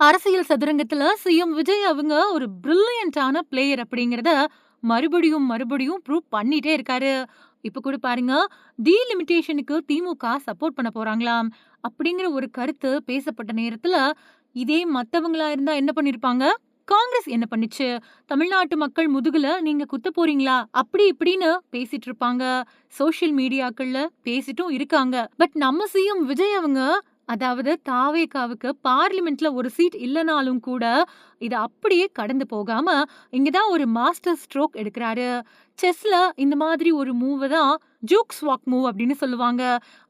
அரசியல் சதுரங்கத்துல சிஎம் விஜய் அவங்க ஒரு பிரில்லியன்ட்டான பிளேயர் அப்படிங்கிறத மறுபடியும் மறுபடியும் ப்ரூவ் பண்ணிட்டே இருக்காரு. இப்ப கூட பாருங்க, டீலிமிட்டேஷனுக்கு திமுக சப்போர்ட் பண்ண போறாங்களாம். அப்படிங்கிற ஒரு கருத்து பேசப்பட்ட நேரத்துல, இதே மத்தவங்களா இருந்தா என்ன பண்ணிருப்பாங்க? காங்கிரஸ் என்ன பண்ணுச்சு? தமிழ்நாட்டு மக்கள் முதுகுல நீங்க குத்த போறீங்களா? அப்படி இப்படின்னு பேசிட்டு இருப்பாங்க. சோஷியல் மீடியாக்கள்ல பேசிட்டும் இருக்காங்க. பட் நம்ம சிஎம் விஜய் அவங்க அதாவது தாவேகாவுக்கு பார்லிமெண்ட்ல ஒரு சீட் இல்லனாலும் கூட, இத அப்படியே கடந்து போகாம, இங்க தான் ஒரு மாஸ்டர் ஸ்ட்ரோக் எடுக்குறாரு. செஸ்ல இந்த மாதிரி ஒரு மூவ தான் ஜூக்ஸ் வாக் மூவ் அப்படின்னு சொல்லுவாங்க.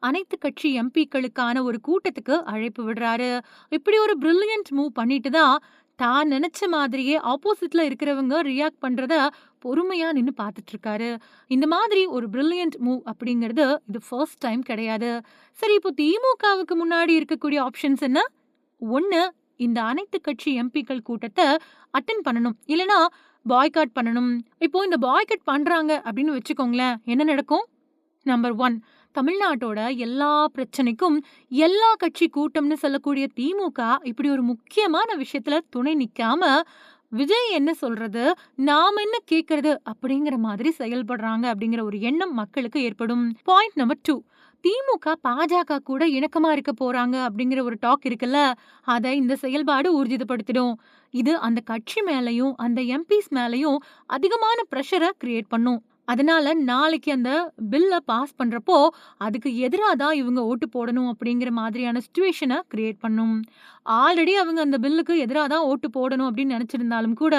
அனைத்து கட்சி எம்பிக்களுக்கான ஒரு கூட்டத்துக்கு அழைப்பு விடுறாரு. இப்படி ஒரு பிரில்லியன்ட் மூவ் பண்ணிட்டு தான், தான் நெனச்ச மாதிரியே ஆப்போசிட்ல இருக்கிறவங்க ரியாக்ட் பண்றத பொறுமையா நின்னு பார்த்துட்டு இருக்காரு. இந்த மாதிரி ஒரு பிரில்லியன்ட் மூவ் அப்படிங்கிறது இது ஃபர்ஸ்ட் டைம் கிடையாது. சரி, இப்போ திமுகவுக்கு முன்னாடி இருக்கக்கூடிய ஆப்ஷன்ஸ் என்ன? 1 இந்த அனைத்து கட்சி எம்பிக்கள் கூட்டத்த அட்டெண்ட் பண்ணணும். இல்லன்னா பாய்காட் பண்ணணும். இப்போ இந்த பாய்காட் பண்றாங்க அப்படின்னு வச்சுக்கோங்களேன். என்ன நடக்கும்? நம்பர் 1 தமிழ்நாட்டோட எல்லா பிரச்சனைக்கும் எல்லா கட்சி கூட்டம்னு சொல்லக்கூடிய திமுக இப்படி ஒரு முக்கியமான விஷயத்துல துணை நிக்காம, விஜய் என்ன சொல்றது, நாம என்ன கேட்கறது அப்படிங்கிற மாதிரி செயல்படுறாங்க அப்படிங்கிற ஒரு எண்ணம் மக்களுக்கு ஏற்படும். பாயிண்ட் நம்பர் 2 திமுக, பாஜக கூட இணக்கமா இருக்க போறாங்க அப்படிங்கிற ஒரு டாக் இருக்குல்ல, அத இந்த செயல்பாடு ஊர்ஜிதப்படுத்திடும். இது அந்த கட்சி மேலயும், அந்த எம்பிஸ் மேலயும் அதிகமான பிரஷர கிரியேட் பண்ணும். அதனால நாளைக்கு அந்த பில்ல பாஸ் பண்றப்போ, அதுக்கு எதிரா தான் இவங்க ஓட்டு போடணும் அப்படிங்கிற மாதிரியான சிச்சுவேஷன கிரியேட் பண்ணும். ஆல்ரெடி அவங்க அந்த பில்லுக்கு எதிரா தான் ஓட்டு போடணும் அப்படின்னு நெனச்சிருந்தாலும் கூட,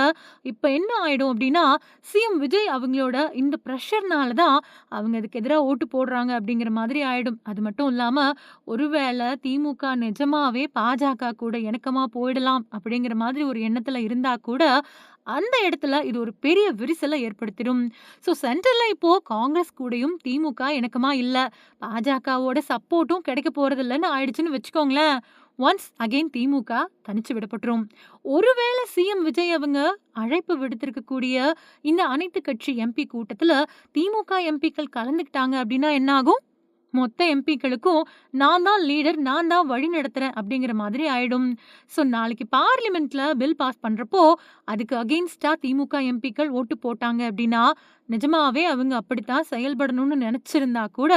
இப்ப என்ன ஆயிடும் அப்படின்னா, சிஎம் விஜய் அவங்களோட இந்த பிரஷர்னால தான் அவங்க அதுக்கு எதிரா ஓட்டு போடுறாங்க அப்படிங்கிற மாதிரி ஆயிடும். அது மட்டும் இல்லாம, ஒருவேள திமுக நிஜமாவே பாஜக கூட இணக்கமா போயிடலாம் அப்படிங்கிற மாதிரி ஒரு எண்ணத்துல இருந்தா கூட, அந்த இடத்துல இது ஒரு பெரிய விரிசல ஏற்படுத்திடும். ஸோ சென்ட்ரல்ல இப்போ காங்கிரஸ் கூடயும் திமுக இணக்கமா இல்ல. பாஜகவோட சப்போர்ட்டும் கிடைக்க போறதில்லன்னு ஆயிடுச்சுன்னு வச்சுக்கோங்களேன். ஒன்ஸ் அகைன் திமுக தனிச்சு விடப்பட்டுரும். ஒருவேளை சிஎம் விஜய் அவங்க அழைப்பு விடுத்திருக்கக்கூடிய இந்த அனைத்து கட்சி எம்பி கூட்டத்துல திமுக எம்பிக்கள் கலந்துக்கிட்டாங்க அப்படின்னா என்ன ஆகும்? மொத்த எம்பிக்களுக்கும் நான் தான் லீடர், நான் தான் வழி நடத்துறேன் அப்படிங்கிற மாதிரி ஆயிடும். ஸோ நாளைக்கு பார்லிமெண்ட்ல பில் பாஸ் பண்றப்போ, அதுக்கு அகெயின்ஸ்டா திமுக எம்பிக்கள் ஓட்டு போட்டாங்க அப்படின்னா, நிஜமாவே அவங்க அப்படித்தான் செயல்படணும்னு நெனச்சிருந்தா கூட,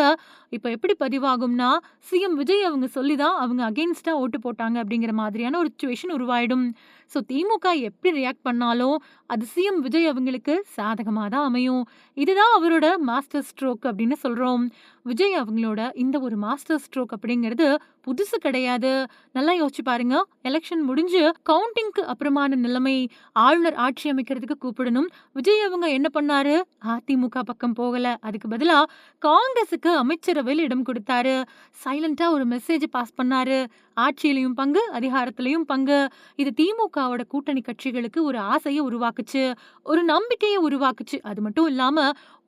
இப்ப எப்படி பதிவாகும்னா, சிஎம் விஜய் அவங்க சொல்லி தான் அவங்க அகெயின்ஸ்டா ஓட்டு போட்டாங்க அப்படிங்கிற மாதிரியான ஒரு சிச்சுவேஷன் உருவாயிடும். ஸோ திமுக எப்படி ரியாக்ட் பண்ணாலும், அது சிஎம் விஜய் அவங்களுக்கு சாதகமா தான் அமையும். இதுதான் அவரோட மாஸ்டர் ஸ்ட்ரோக் அப்படின்னு சொல்றோம். விஜய் அவங்களோட இந்த ஒரு மாஸ்டர் ஸ்ட்ரோக் அப்படிங்கிறது புதுசு கிடையாது. நல்லா யோசிச்சு பாருங்க. எலெக்ஷன் முடிஞ்சு கவுண்டிங்க்கு அப்புறமான நிலைமை, ஆளுநர் ஆட்சி அமைக்கிறதுக்கு கூப்பிடணும். விஜய் அவங்க என்ன பண்ணாரு? அதிமுக பக்கம் போகல. அதுக்கு பதிலா காங்கிரஸுக்கு அமைச்சரவையில் இடம் கொடுத்தாரு. சைலண்டா ஒரு மெசேஜ் பாஸ் பண்ணாரு. ஆட்சியிலயும் பங்கு, அதிகாரத்திலயும் பங்கு. இது திமுகவோட கூட்டணி கட்சிகளுக்கு ஒரு ஆசைய உருவாக்குச்சு. ஒரு நம்பிக்கைய உருவாக்குச்சு. அது மட்டும் இல்லாம,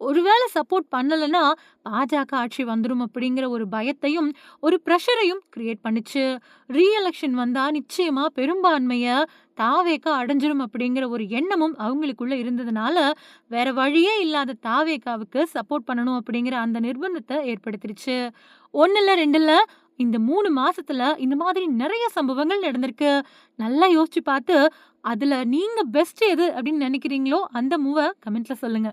ஒருவேளை சப்போர்ட் பண்ணலன்னா, பாஜக ஆட்சி வந்துரும் அப்படிங்கிற ஒரு பயத்தையும், ஒரு பிரஷரையும் கிரியேட் பண்ணுச்சு. ரீ எலக்ஷன் வந்தா நிச்சயமா பெரும்பான்மைய தாவேகா அடைஞ்சிரும் அப்படிங்கிற ஒரு எண்ணமும் அவங்களுக்குள்ள இருந்ததுனால, வேற வழியே இல்லாத தாவேகாவுக்கு சப்போர்ட் பண்ணணும் அப்படிங்கிற அந்த நிர்பந்தத்த ஏற்படுத்திருச்சு. 1 இல்ல 2 இல்ல, இந்த 3 மாசத்துல இந்த மாதிரி நெறைய சம்பவங்கள் நடந்திருக்கு. நல்லா யோசிச்சு பார்த்து, அதுல நீங்க பெஸ்ட் எது அப்படின்னு நெனைக்கிறீங்களோ, அந்த மூவ கமெண்ட்ல சொல்லுங்க.